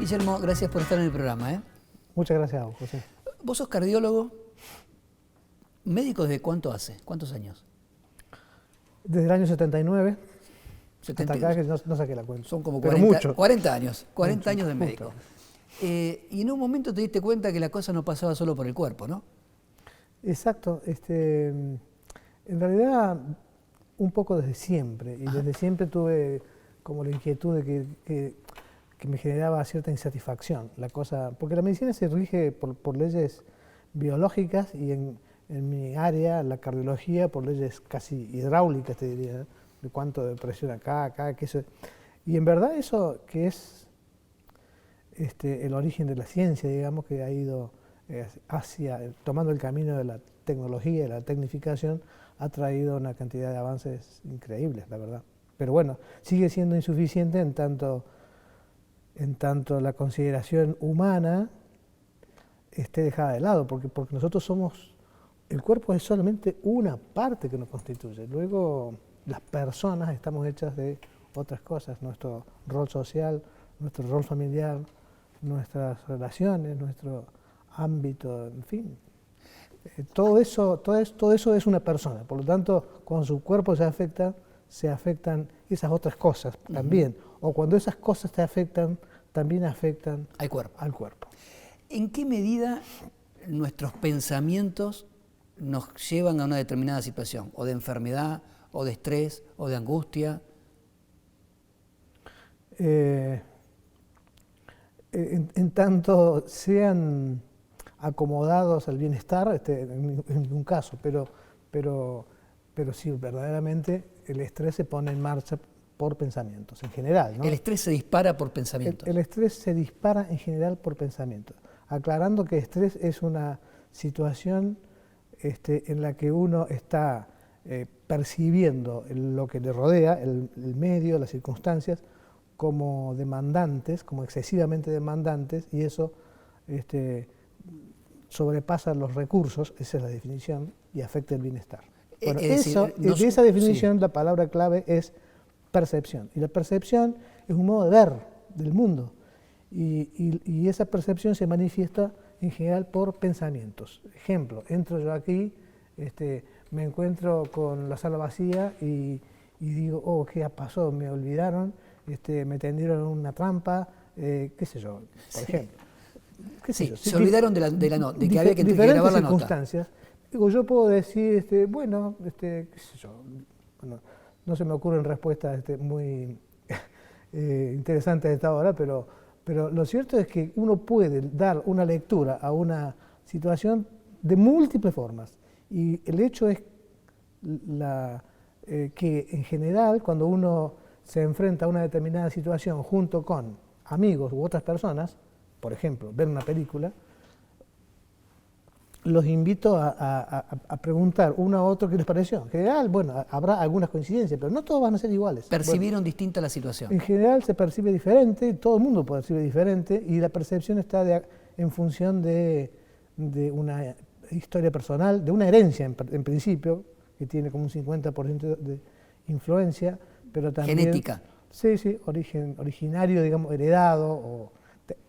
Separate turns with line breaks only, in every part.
Guillermo, gracias por estar en el programa, ¿eh?
Muchas gracias a vos, José.
Vos sos cardiólogo, médico ¿desde cuánto hace? ¿Cuántos años?
Desde el año 79
70,
hasta acá, que no saqué la cuenta.
son como
pero
40,
mucho.
40 años, 40
Mucho,
años de
justo.
médico. Y en un momento te diste cuenta que la cosa no pasaba solo por el cuerpo, ¿no?
Exacto. En realidad, un poco desde siempre. Y desde siempre tuve como la inquietud de que me generaba cierta insatisfacción. La cosa, porque la medicina se rige por leyes biológicas y en mi área, la cardiología, por leyes casi hidráulicas, te diría, ¿no? De cuánto de presión acá, que eso. Y en verdad eso que es el origen de la ciencia, digamos, que ha ido tomando el camino de la tecnología, de la tecnificación, ha traído una cantidad de avances increíbles, la verdad. Pero bueno, sigue siendo insuficiente en tanto la consideración humana esté dejada de lado, porque nosotros somos, el cuerpo es solamente una parte que nos constituye. Luego las personas estamos hechas de otras cosas, nuestro rol social, nuestro rol familiar, nuestras relaciones, nuestro ámbito, en fin. Todo eso es una persona. Por lo tanto, cuando su cuerpo se afectan esas otras cosas también. O cuando esas cosas te afectan, también afectan
al cuerpo. ¿En qué medida nuestros pensamientos nos llevan a una determinada situación? ¿O de enfermedad, o de estrés, o de angustia?
En tanto sean acomodados al bienestar, en ningún caso, pero sí, verdaderamente el estrés se pone en marcha por pensamientos, en general, ¿no?
El estrés se dispara por pensamientos.
El estrés se dispara en general por pensamientos, aclarando que estrés es una situación en la que uno está percibiendo lo que le rodea, el medio, las circunstancias, como demandantes, como excesivamente demandantes, y eso sobrepasa los recursos, esa es la definición, y afecta el bienestar. Bueno, de esa definición, la palabra clave es percepción. Y la percepción es un modo de ver del mundo. Y esa percepción se manifiesta en general por pensamientos. Ejemplo, entro yo aquí, me encuentro con la sala vacía y digo, oh, ¿qué pasó? Me olvidaron, me tendieron una trampa, qué sé yo, por ejemplo. ¿Qué sé yo?
Se olvidaron de que había que grabar la nota.
Digo, yo puedo decir, bueno, qué sé yo, bueno, no se me ocurren respuestas muy interesantes a esta hora, pero lo cierto es que uno puede dar una lectura a una situación de múltiples formas. Y el hecho es que en general, cuando uno se enfrenta a una determinada situación junto con amigos u otras personas, por ejemplo, ver una película, los invito a preguntar uno a otro qué les pareció. En general, bueno, habrá algunas coincidencias, pero no todos van a ser iguales.
Percibieron distinta la situación.
En general se percibe diferente, todo el mundo percibe diferente, y la percepción está en función de una historia personal, de una herencia en principio, que tiene como un 50% de influencia, pero también...
Genética.
Sí, originario, digamos, heredado, o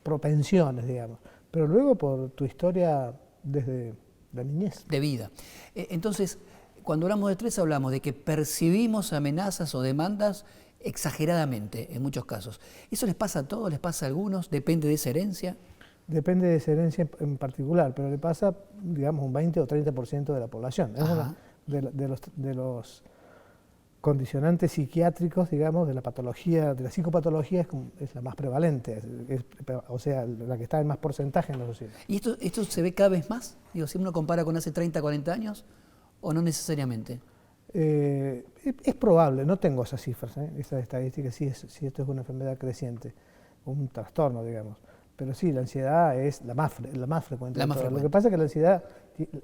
propensiones, digamos. Pero luego por tu historia desde la niñez.
De vida. Entonces, cuando hablamos de estrés, hablamos de que percibimos amenazas o demandas exageradamente, en muchos casos. ¿Eso les pasa a todos? ¿Les pasa a algunos? ¿Depende de esa herencia?
Depende de esa herencia en particular, pero le pasa, digamos, un 20 o 30% de la población. Es una de los condicionantes psiquiátricos, digamos, de la patología, de la psicopatología, es la más prevalente, o sea, la que está en más porcentaje en la sociedad.
¿Y esto se ve cada vez más? Digo, si uno compara con hace 30, 40 años, ¿o no necesariamente?
Es probable, no tengo esas cifras, esas estadísticas, si esto es una enfermedad creciente, un trastorno, digamos. Pero sí, la ansiedad es la más frecuente. Lo que pasa es que la ansiedad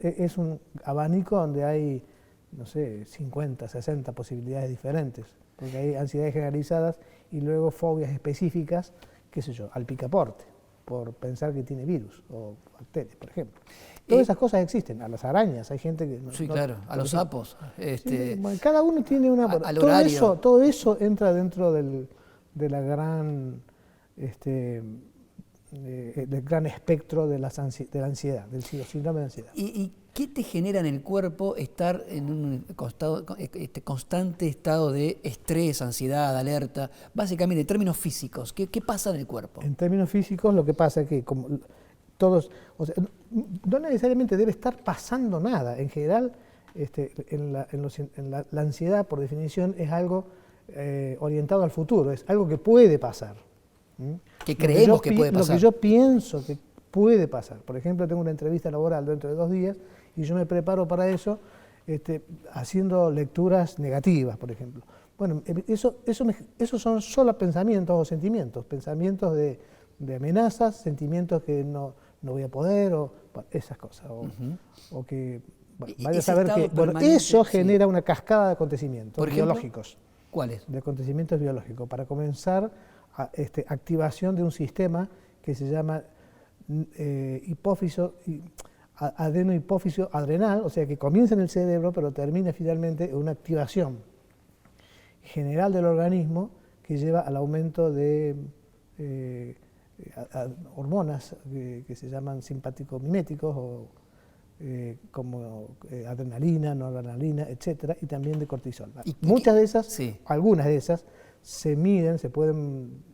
es un abanico donde hay, no sé, 50, 60 posibilidades diferentes, porque hay ansiedades generalizadas y luego fobias específicas, qué sé yo, al picaporte, por pensar que tiene virus o bacterias, por ejemplo. Todas esas cosas existen, a las arañas, hay gente que...
Sí, claro, a los sapos.
Sí, bueno, cada uno tiene una... Todo eso entra dentro de la gran del gran espectro de la ansiedad, del síndrome de ansiedad.
¿Y qué te genera en el cuerpo estar en un constante estado de estrés, ansiedad, alerta? Básicamente, en términos físicos, ¿qué pasa en el cuerpo?
En términos físicos, lo que pasa es que como todos, o sea, no necesariamente debe estar pasando nada. En general, la ansiedad, por definición, es algo orientado al futuro, es algo que puede pasar.
Que creemos que puede pasar.
Lo que yo pienso que puede pasar. Por ejemplo, tengo una entrevista laboral dentro de 2 días y yo me preparo para eso haciendo lecturas negativas, por ejemplo. Bueno, esos son solo pensamientos o sentimientos, pensamientos de amenazas, sentimientos que no voy a poder, o bueno, esas cosas. O que vaya a saber que eso genera una cascada de acontecimientos biológicos.
¿Cuáles?
De acontecimientos biológicos. Para comenzar, activación de un sistema que se llama adenohipófiso adrenal, o sea que comienza en el cerebro pero termina finalmente en una activación general del organismo que lleva al aumento de hormonas que se llaman simpático-miméticos como adrenalina, noradrenalina, etcétera, y también de cortisol. Muchas de esas, sí. Algunas de esas se miden, se pueden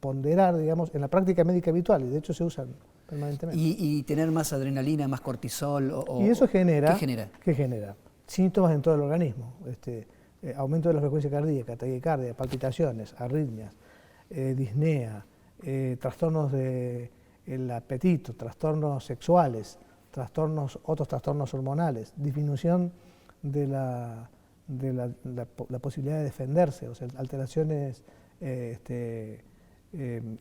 ponderar, digamos, en la práctica médica habitual y de hecho se usan permanentemente.
¿Y tener más adrenalina, más cortisol?
Y eso genera,
¿qué genera?
¿Qué genera? Síntomas en todo el organismo, aumento de la frecuencia cardíaca, taquicardia, palpitaciones, arritmias, disnea, trastornos del apetito, trastornos sexuales, otros trastornos hormonales, disminución de la posibilidad de defenderse, o sea, alteraciones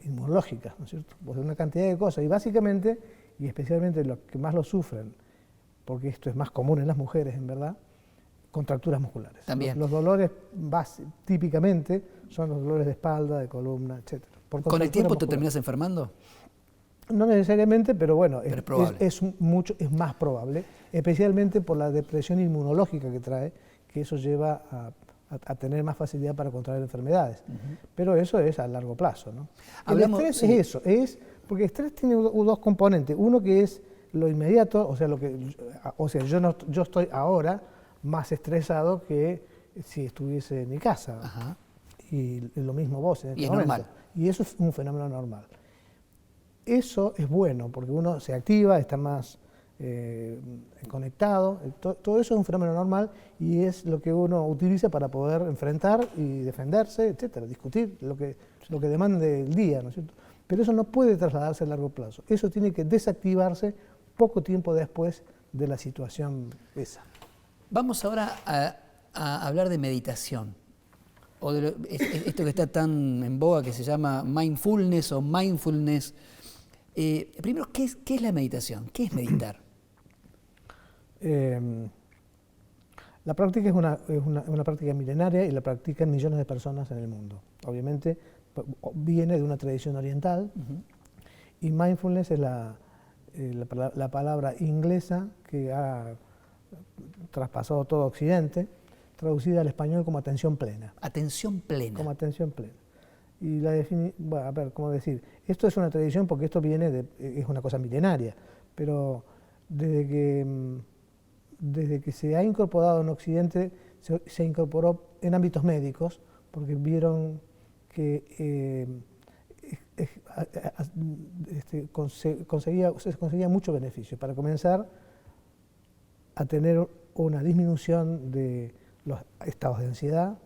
inmunológicas, ¿no es cierto? Pues una cantidad de cosas, y básicamente, y especialmente los que más lo sufren, porque esto es más común en las mujeres, en verdad, contracturas musculares.
También.
Los dolores típicamente son los dolores de espalda, de columna, etc.
¿Con el tiempo te terminas enfermando?
No necesariamente, pero bueno,
es
más probable, especialmente por la depresión inmunológica que trae, que eso lleva a tener más facilidad para contraer enfermedades. Pero eso es a largo plazo, ¿no? El estrés es eso, porque el estrés tiene 2 componentes. Uno que es lo inmediato, yo estoy ahora más estresado que si estuviese en mi casa.
Ajá.
Y lo mismo vos en este
momento.
Normal. Y eso es un fenómeno normal. Eso es bueno, porque uno se activa, está más conectado, todo eso es un fenómeno normal y es lo que uno utiliza para poder enfrentar y defenderse, etcétera, discutir lo que demande el día, ¿no es cierto? Pero eso no puede trasladarse a largo plazo, eso tiene que desactivarse poco tiempo después de la situación esa.
Vamos ahora a hablar de meditación, o de esto que está tan en boga que se llama mindfulness o mindfulness. Primero, ¿qué es la meditación? ¿Qué es meditar?
La práctica es una práctica milenaria y la practican millones de personas en el mundo. Obviamente viene de una tradición oriental y mindfulness es la palabra inglesa que ha traspasado todo Occidente, traducida al español como atención plena.
Atención plena.
Como atención plena. Y bueno, a ver, ¿cómo decir? Esto es una tradición porque esto es una cosa milenaria, pero desde que se ha incorporado en Occidente, se incorporó en ámbitos médicos, porque vieron que se conseguía mucho beneficio. Para comenzar a tener una disminución de los estados de ansiedad,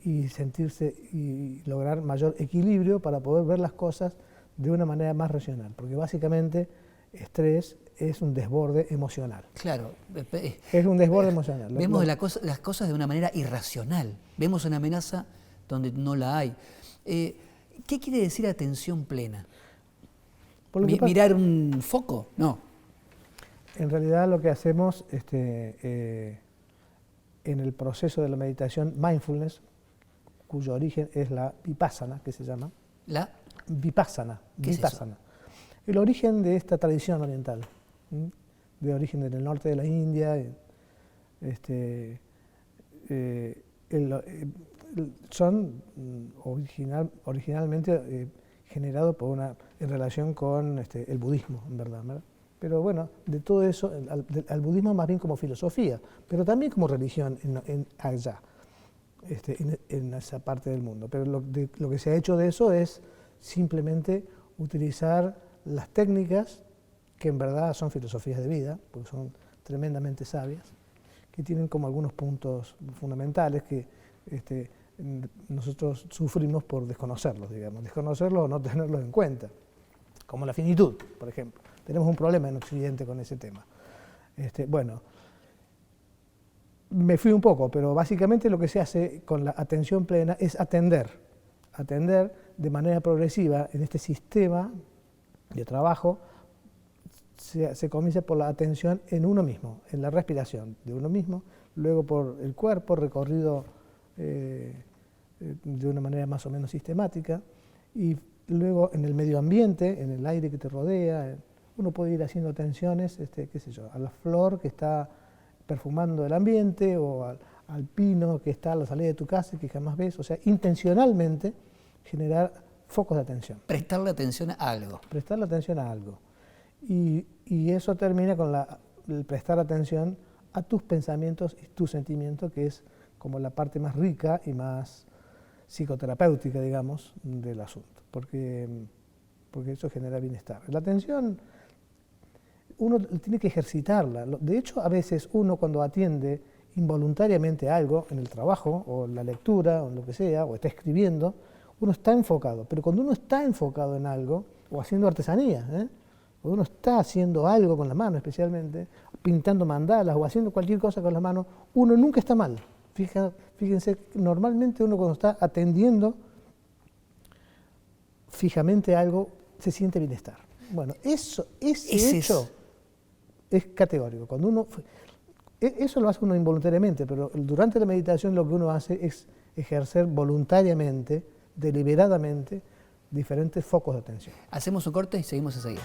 y sentirse y lograr mayor equilibrio para poder ver las cosas de una manera más racional, porque básicamente estrés es un desborde emocional.
Claro.
Es un desborde emocional.
Vemos las cosas de una manera irracional, vemos una amenaza donde no la hay. ¿Qué quiere decir atención plena? ¿Mirar un foco? No.
En realidad lo que hacemos en el proceso de la meditación mindfulness, cuyo origen es la vipassana, que se llama.
¿La?
Vipassana.
¿Qué
Vipassana.
es eso?
El origen de esta tradición oriental, de origen en el norte de la India, son originalmente generado en relación con el budismo, en verdad, ¿verdad? Pero bueno, de todo eso, al budismo más bien como filosofía, pero también como religión allá, en esa parte del mundo. Pero lo que se ha hecho de eso es simplemente utilizar las técnicas, que en verdad son filosofías de vida, porque son tremendamente sabias, que tienen como algunos puntos fundamentales que nosotros sufrimos por desconocerlos, digamos, desconocerlos o no tenerlos en cuenta, como la finitud, por ejemplo. Tenemos un problema en Occidente con ese tema. Bueno, me fui un poco, pero básicamente lo que se hace con la atención plena es atender de manera progresiva en este sistema de trabajo. Se comienza por la atención en uno mismo, en la respiración de uno mismo, luego por el cuerpo recorrido de una manera más o menos sistemática, y luego en el medio ambiente, en el aire que te rodea. Uno puede ir haciendo atenciones, qué sé yo, a la flor que está perfumando el ambiente, o al pino que está a la salida de tu casa y que jamás ves. O sea, intencionalmente generar focos de atención.
Prestarle atención a algo.
Prestarle atención a algo. Y eso termina con el prestar atención a tus pensamientos y tus sentimientos, que es como la parte más rica y más psicoterapéutica, digamos, del asunto. Porque eso genera bienestar. La atención uno tiene que ejercitarla. De hecho, a veces uno cuando atiende involuntariamente algo en el trabajo, o en la lectura, o en lo que sea, o está escribiendo, uno está enfocado. Pero cuando uno está enfocado en algo, o haciendo artesanía, cuando uno está haciendo algo con la mano especialmente, pintando mandalas o haciendo cualquier cosa con la mano, uno nunca está mal. Fíjense, normalmente uno cuando está atendiendo fijamente algo, se siente bienestar. Bueno, ese hecho es categórico. Cuando uno, eso lo hace uno involuntariamente, pero durante la meditación lo que uno hace es ejercer voluntariamente, deliberadamente, diferentes focos de atención.
Hacemos un corte y seguimos enseguida.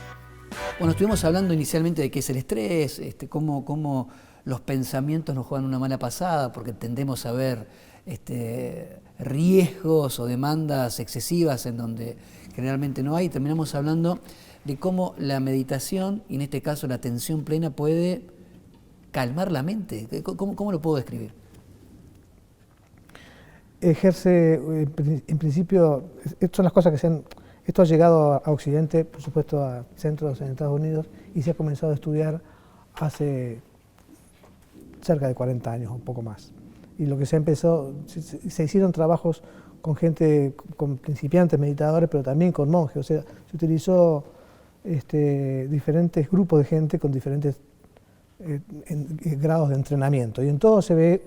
Bueno, estuvimos hablando inicialmente de qué es el estrés, cómo los pensamientos nos juegan una mala pasada, porque tendemos a ver riesgos o demandas excesivas en donde generalmente no hay. Terminamos hablando de cómo la meditación, y en este caso la atención plena, puede calmar la mente. ¿Cómo lo puedo describir?
Ejerce, en principio, estas son las cosas que esto ha llegado a Occidente, por supuesto a centros en Estados Unidos, y se ha comenzado a estudiar hace cerca de 40 años, un poco más. Y lo que se hicieron trabajos con gente, con principiantes meditadores, pero también con monjes. O sea, se utilizó diferentes grupos de gente con diferentes grados de entrenamiento. Y en todo se ve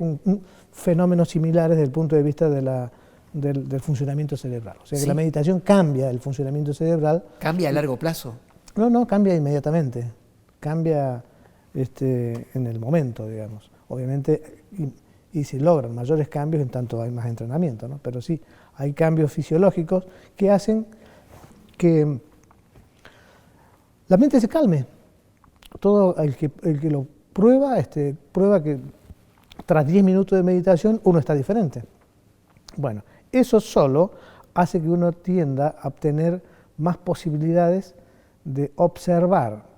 fenómenos similares desde el punto de vista del funcionamiento cerebral. O sea, que la meditación cambia el funcionamiento cerebral.
¿Cambia a largo plazo?
No, cambia inmediatamente. Cambia en el momento, digamos. Obviamente, y se logran mayores cambios en tanto hay más entrenamiento, ¿no? Pero sí, hay cambios fisiológicos que hacen que la mente se calme. Todo el que lo prueba, prueba que tras 10 minutos de meditación uno está diferente. Bueno, eso solo hace que uno tienda a obtener más posibilidades de observar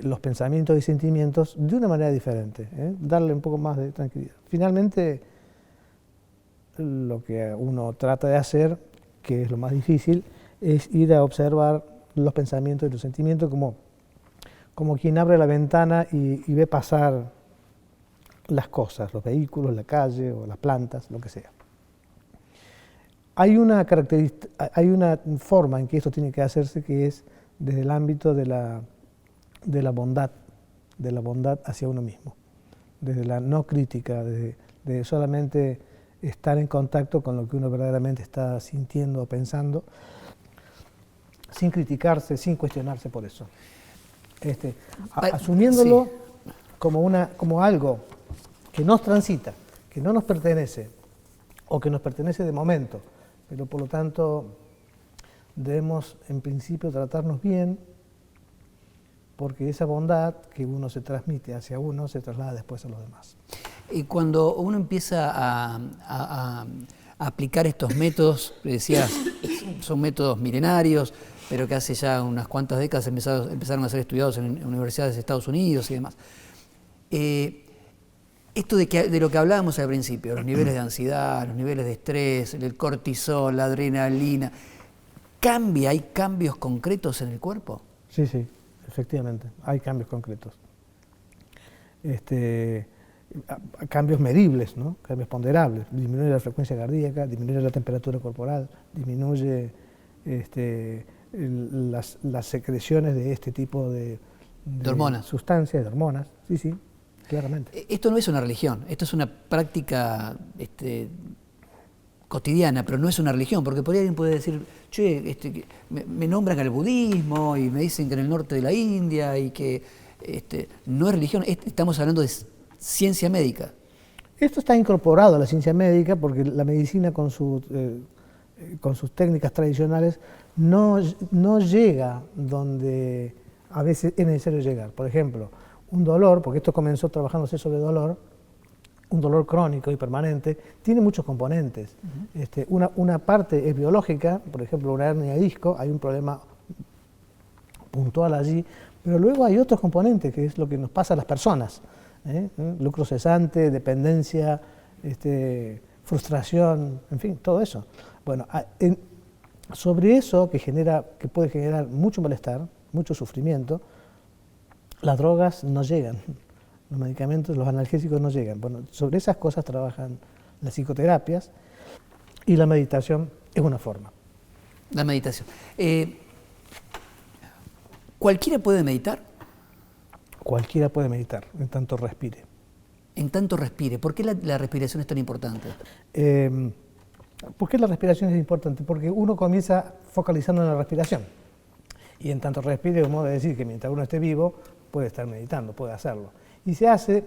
los pensamientos y sentimientos de una manera diferente, darle un poco más de tranquilidad. Finalmente, lo que uno trata de hacer, que es lo más difícil, es ir a observar los pensamientos y los sentimientos como quien abre la ventana y ve pasar las cosas, los vehículos, la calle o las plantas, lo que sea. Hay una forma en que esto tiene que hacerse, que es desde el ámbito de la bondad hacia uno mismo, desde la no crítica, de solamente estar en contacto con lo que uno verdaderamente está sintiendo o pensando, sin criticarse, sin cuestionarse por eso. Asumiéndolo como algo que nos transita, que no nos pertenece, o que nos pertenece de momento, pero por lo tanto debemos en principio tratarnos bien, porque esa bondad que uno se transmite hacia uno se traslada después a los demás.
Y cuando uno empieza a aplicar estos métodos, decías, son métodos milenarios, pero que hace ya unas cuantas décadas empezaron a ser estudiados en universidades de Estados Unidos y demás. Esto de lo que hablábamos al principio, los niveles de ansiedad, los niveles de estrés, el cortisol, la adrenalina, ¿hay cambios concretos en el cuerpo?
Sí, efectivamente, hay cambios concretos. Cambios medibles, ¿no? Cambios ponderables. Disminuye la frecuencia cardíaca, disminuye la temperatura corporal, disminuye las secreciones de este tipo de
hormonas.
Sustancias, de hormonas. Sí, claramente.
Esto no es una religión, esto es una práctica cotidiana, pero no es una religión, porque por ahí alguien puede decir, che, me nombran al budismo y me dicen que en el norte de la India y que no es religión, estamos hablando de ciencia médica.
Esto está incorporado a la ciencia médica porque la medicina con sus técnicas tradicionales no llega donde a veces es necesario llegar. Por ejemplo, un dolor, porque esto comenzó trabajándose sobre dolor, un dolor crónico y permanente, tiene muchos componentes. Una parte es biológica, por ejemplo, una hernia de disco, hay un problema puntual allí, pero luego hay otros componentes, que es lo que nos pasa a las personas. Lucro cesante, dependencia, frustración, en fin, todo eso. Bueno, sobre eso que puede generar mucho malestar, mucho sufrimiento, las drogas no llegan. Los medicamentos, los analgésicos no llegan. Bueno, sobre esas cosas trabajan las psicoterapias y la meditación es una forma.
La meditación. ¿Cualquiera puede meditar?
Cualquiera puede meditar, en tanto respire.
En tanto respire. ¿Por qué la respiración es tan importante?
¿Por qué la respiración es importante? Porque uno comienza focalizando en la respiración. Y en tanto respire, es un modo de decir que mientras uno esté vivo, puede estar meditando, puede hacerlo. Y se hace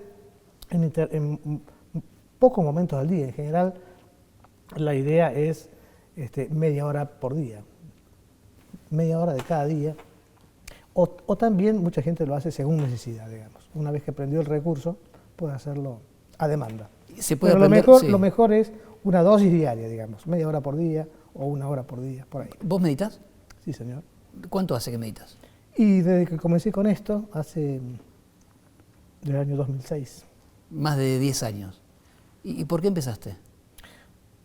en pocos momentos al día. En general, la idea es media hora por día, media hora de cada día. O también mucha gente lo hace según necesidad, digamos. Una vez que aprendió el recurso, puede hacerlo a demanda.
¿Se puede
Pero
aprender?
lo mejor es una dosis diaria, digamos, media hora por día o una hora por día, por ahí.
¿Vos meditas?
Sí, señor.
¿Cuánto hace que meditas?
Y desde que comencé con esto, del año 2006.
Más de 10 años. ¿Y por qué empezaste?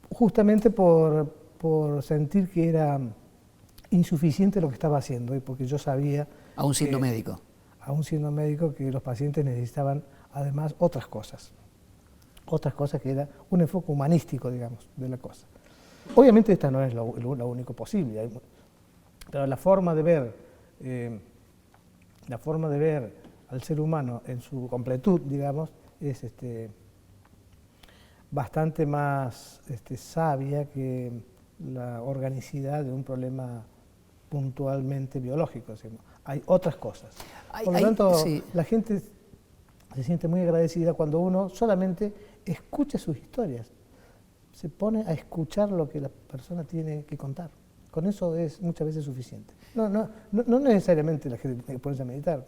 Justamente por sentir que era insuficiente lo que estaba haciendo y porque yo sabía...
Aún siendo médico.
Aún siendo médico, que los pacientes necesitaban además otras cosas que era un enfoque humanístico, digamos, de la cosa. Obviamente esta no es lo único posible, pero la forma de ver al ser humano en su completud, digamos, es bastante más sabia que la organicidad de un problema puntualmente biológico. Hay otras cosas. Por lo tanto, sí, la gente se siente muy agradecida cuando uno solamente escucha sus historias, se pone a escuchar lo que la persona tiene que contar. Con eso es muchas veces suficiente. No necesariamente la gente tiene que ponerse a meditar.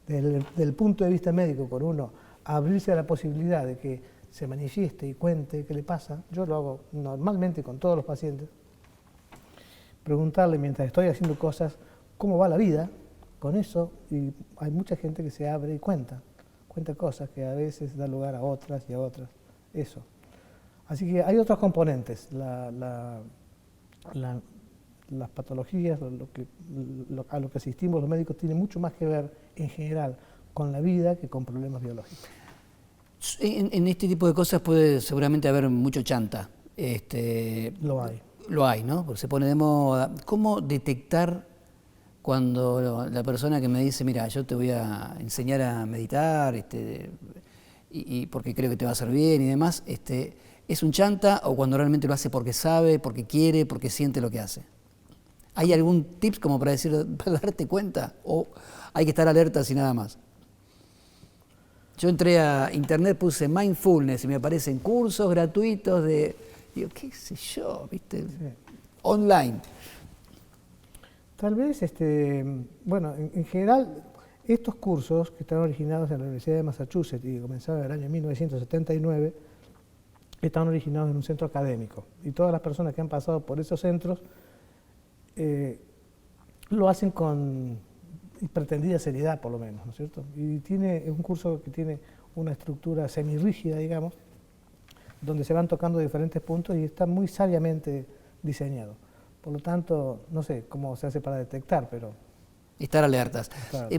Desde el punto de vista médico, con uno abrirse a la posibilidad de que se manifieste y cuente qué le pasa, yo lo hago normalmente con todos los pacientes, preguntarle mientras estoy haciendo cosas cómo va la vida, con eso, y hay mucha gente que se abre y cuenta cosas que a veces da lugar a otras y a otras, eso. Así que hay otros componentes, las patologías, a lo que asistimos los médicos tiene mucho más que ver en general con la vida que con problemas biológicos.
En este tipo de cosas puede seguramente haber mucho chanta.
Lo hay.
Lo hay, ¿no? Porque se pone de moda. ¿Cómo detectar cuando la persona que me dice, mira, yo te voy a enseñar a meditar, y porque creo que te va a hacer bien y demás, es un chanta, o cuando realmente lo hace porque sabe, porque quiere, porque siente lo que hace? ¿Hay algún tips como para darte cuenta? ¿O hay que estar alertas y nada más? Yo entré a internet, puse mindfulness y me aparecen cursos gratuitos digo, qué sé yo, ¿viste? Sí. Online.
Tal vez, bueno, en general, estos cursos que están originados en la Universidad de Massachusetts y comenzaron en el año 1979, están originados en un centro académico. Y todas las personas que han pasado por esos centros lo hacen con pretendida seriedad, por lo menos, ¿no es cierto? Y es un curso que tiene una estructura semirrígida, digamos, donde se van tocando diferentes puntos y está muy sabiamente diseñado. Por lo tanto, no sé cómo se hace para detectar, pero...
Estar alertas.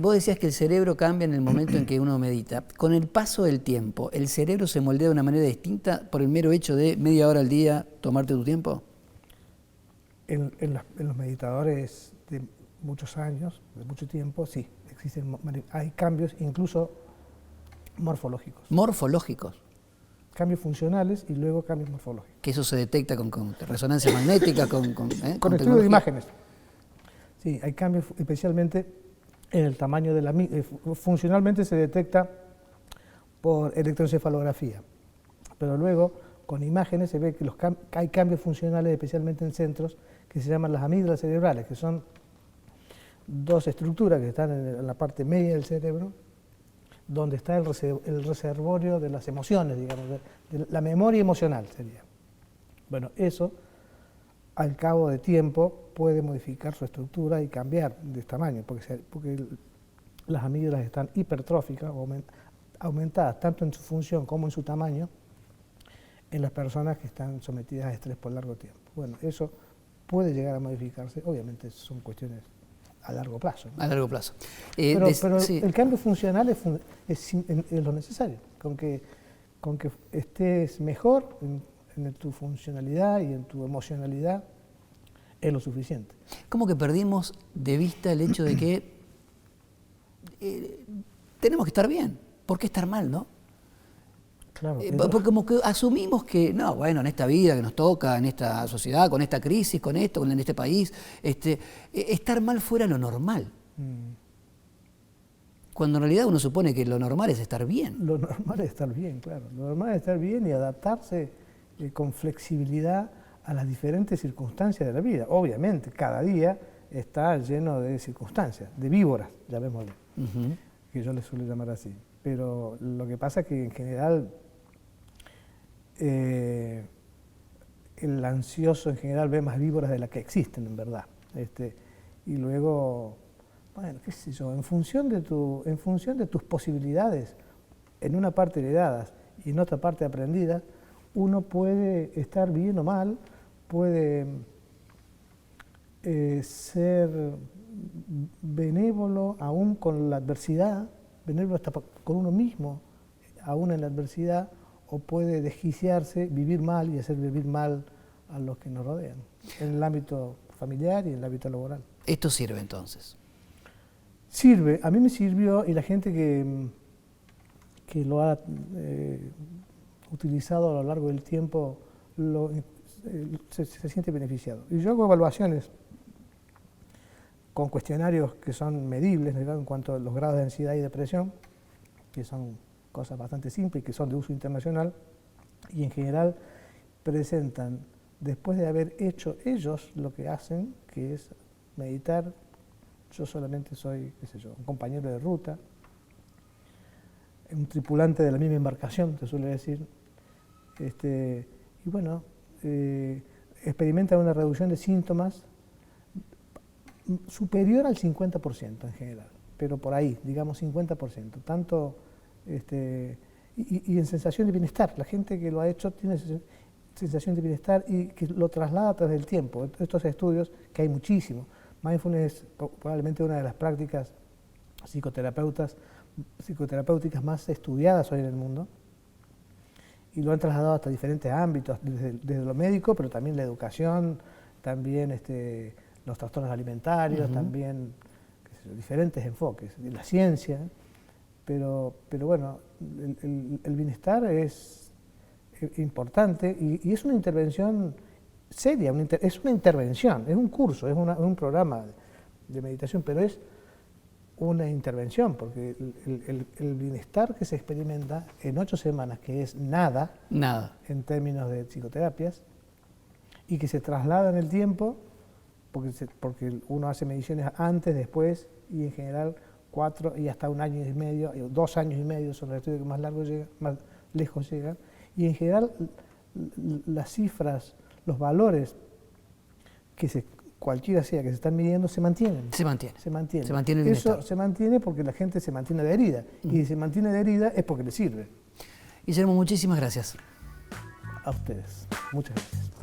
Vos decías que el cerebro cambia en el momento en que uno medita. Con el paso del tiempo, ¿el cerebro se moldea de una manera distinta por el mero hecho de media hora al día tomarte tu tiempo?
En los meditadores de muchos años, de mucho tiempo, sí, hay cambios incluso morfológicos.
¿Morfológicos?
Cambios funcionales y luego cambios morfológicos.
Que eso se detecta con resonancia magnética, con
estudio de imágenes. Sí, hay cambios especialmente en el tamaño de la... funcionalmente se detecta por electroencefalografía, pero luego con imágenes se ve que hay cambios funcionales especialmente en centros que se llaman las amígdalas cerebrales, que son dos estructuras que están en la parte media del cerebro, donde está el reservorio de las emociones, digamos, de la memoria emocional sería. Bueno, eso al cabo de tiempo puede modificar su estructura y cambiar de tamaño, porque las amígdalas están hipertróficas, aumentadas tanto en su función como en su tamaño, en las personas que están sometidas a estrés por largo tiempo. Bueno, eso puede llegar a modificarse, obviamente son cuestiones a largo plazo, ¿no?
A largo plazo.
Pero
sí.
el cambio funcional es lo necesario, con que estés mejor en tu funcionalidad y en tu emocionalidad es lo suficiente.
¿Cómo que perdimos de vista el hecho de que tenemos que estar bien? ¿Por qué estar mal, no?
Claro,
porque como que asumimos que, no, bueno, en esta vida que nos toca, en esta sociedad, con esta crisis, con esto, en este país, estar mal fuera lo normal. Cuando en realidad uno supone que lo normal es estar bien.
Lo normal es estar bien, claro. Lo normal es estar bien y adaptarse con flexibilidad a las diferentes circunstancias de la vida. Obviamente, cada día está lleno de circunstancias, de víboras, llamémosle, que yo les suelo llamar así. Pero lo que pasa es que en general el ansioso en general ve más víboras de las que existen en verdad. Y luego, bueno, qué sé yo, en función de tus posibilidades, en una parte heredadas y en otra parte aprendidas, uno puede estar bien o mal, puede ser benévolo aún con la adversidad, benévolo hasta con uno mismo, aún en la adversidad, o puede desquiciarse, vivir mal y hacer vivir mal a los que nos rodean, en el ámbito familiar y en el ámbito laboral.
¿Esto sirve entonces?
Sirve, a mí me sirvió y la gente que lo ha utilizado a lo largo del tiempo se siente beneficiado. Y yo hago evaluaciones con cuestionarios que son medibles, ¿no?, en cuanto a los grados de ansiedad y depresión, que son cosas bastante simples, que son de uso internacional, y en general presentan, después de haber hecho ellos lo que hacen, que es meditar. Yo solamente soy, qué sé yo, un compañero de ruta, un tripulante de la misma embarcación, se suele decir, y bueno, experimentan una reducción de síntomas superior al 50% en general, pero por ahí, digamos 50%, tanto, y en sensación de bienestar. La gente que lo ha hecho tiene sensación de bienestar y que lo traslada a través del tiempo. Estos estudios, que hay muchísimos, mindfulness es probablemente una de las prácticas psicoterapéuticas más estudiadas hoy en el mundo, y lo han trasladado hasta diferentes ámbitos, desde lo médico, pero también la educación, también los trastornos alimentarios, también qué sé yo, diferentes enfoques, de la ciencia, pero bueno, el bienestar es importante y es una intervención seria, es una intervención, es un curso, es un programa de meditación, pero es una intervención, porque el bienestar que se experimenta en 8 semanas, que es nada en términos de psicoterapias, y que se traslada en el tiempo, porque uno hace mediciones antes, después, y en general 4 y hasta 1 año y medio, 2 años y medio son los estudios que más lejos llegan, y en general las cifras, los valores cualquiera sea que se están midiendo, se mantienen.
Se mantiene.
Se mantiene.
Se mantiene el
Eso
bienestar.
se mantiene porque la gente se mantiene adherida. Y si se mantiene adherida es porque le sirve.
Guillermo, muchísimas gracias.
A ustedes. Muchas gracias.